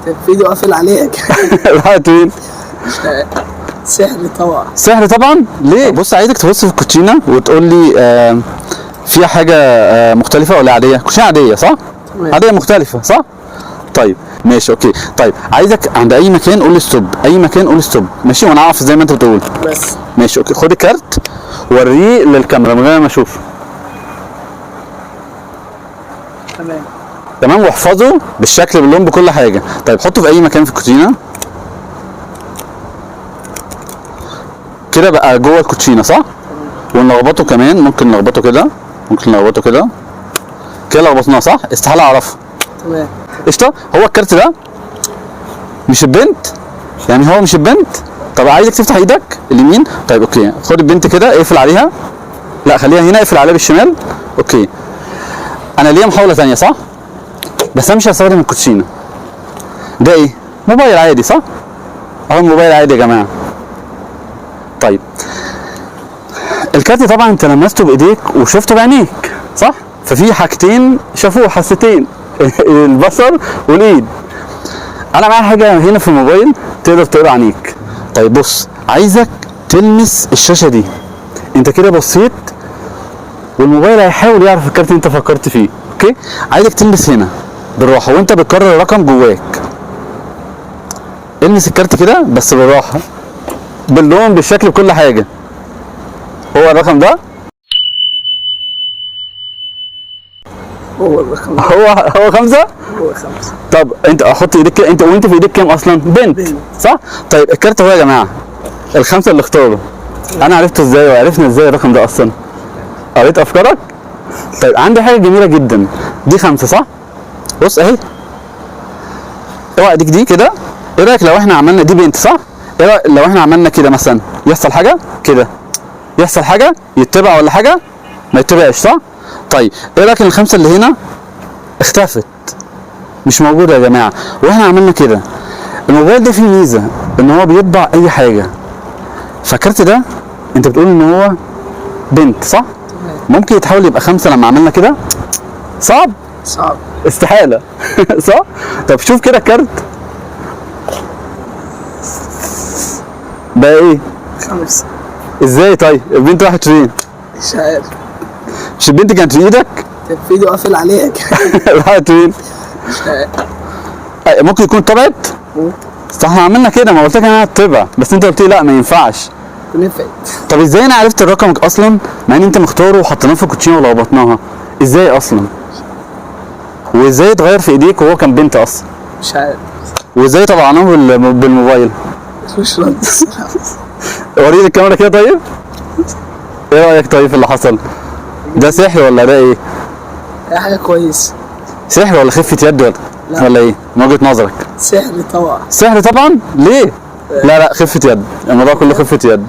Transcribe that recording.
الفيديو قافل عليك. راحت فين؟ سحر طبعا. سحر طبعا؟ ليه؟ بص عايزك تبص في الكوتشينه وتقول لي فيها حاجه مختلفه ولا عاديه؟ كوتشينه عاديه صح؟ عاديه مختلفه صح؟ طيب ماشي اوكي. طيب عايزك عند اي مكان قول لي ستوب، اي مكان قول لي ستوب ماشي، وانا اعرف زي ما انت بتقول. بس ماشي اوكي. خد الكارت وريه للكاميرا من غير ما اشوفه. تمام تمام، واحفظه بالشكل باللون بكل حاجه. طيب حطه في اي مكان في الكوتشينه كده بقى جوه الكوتشينه صح؟ ونلخبطه كمان، ممكن نلخبطه كده، ممكن نلخبطه كده كده. لخبطناه صح؟ استحاله اعرفه. تمام قشطه. هو الكارت ده مش البنت، يعني هو مش البنت. طب عايزك تفتح ايدك اليمين. طيب اوكي، خد البنت كده اقفل عليها، لا خليها هنا، اقفل عليها بالشمال. اوكي انا ليا محاوله ثانيه صح؟ بس انا مش هستخدم الكوتشينه. ده ايه؟ موبايل عادي صح؟ اهو الموبايل عادي يا جماعه. طيب الكارت طبعا انت لمسته بايديك وشفته بعينيك صح؟ ففي حاجتين شافوه، حستين البصر والايد. انا معايا حاجه هنا في الموبايل تقدر تقرا عينيك. طيب بص عايزك تلمس الشاشه دي. انت كده بصيت والموبايل هيحاول يعرف الكارت اللي انت فكرت فيه. اوكي عايزك تلمس هنا بالراحه وانت بتكرر الرقم جواك. المس الكارت كده بس بالراحه باللون بالشكل بكل حاجه. هو الرقم ده هو الرقم. هو 5. هو 5. طب انت احط ايديك كده، انت وانت في ايديك كام اصلا؟ بنت صح؟ طيب الكارت اهو يا جماعه، الخمسه اللي اختاره. انا عرفته ازاي وعرفنا ازاي الرقم ده اصلا؟ قريت افكارك؟ طيب عندي حاجه جميله جدا، دي 5 صح؟ بص اهي، اوعى ايديك دي كده. ايه رايك لو احنا عملنا دي بنت صح؟ ايه رايك لو احنا عملنا كده مثلا يحصل حاجه كده، يحصل حاجه يتبع ولا حاجه ما يتبعش صح؟ طيب ايه رايك ان الخمسه اللي هنا اختفت مش موجوده يا جماعه واحنا عملنا كده؟ الموبايل ده فيه ميزه ان هو بيطبع اي حاجه. فالكارت ده انت بتقول ان هو بنت صح؟ ممكن يتحول يبقى 5 لما عملنا كده؟ صعب؟ صعب. استحاله صح؟ طب شوف كده الكارت بقى ايه؟ 5. ازاي طيب؟ البنت راحت فين؟ مش عارف. مش البنت كانت في ايدك؟ الفيديو قافل عليك. راحت فين؟ مش عارف. ممكن يكون طبعت؟ صح احنا عملنا كده، ما قلت لك انها هتطبع بس انت قلت لي لا ما ينفعش. نفعت. طب ازاي انا عرفت رقمك اصلا مع ان انت مختاره وحطيناه في الكوتشينه ولخبطناها؟ ازاي اصلا؟ وازاي اتغير في ايديك وهو كان بنت اصلا؟ مش عارف. وازاي طبعناه بالموبايل؟ مش رد الصراحه. وريني الكاميرا كده طيب. ايه رايك طيب في اللي حصل؟ ده سحر ولا ده ايه؟ هي حاجه كويسه. سحر ولا خفه يد ولا ايه؟ من وجهه نظرك؟ سحر طبعا. سحر طبعا؟ ليه؟ لا خفه يد، الموضوع كله خفه يد.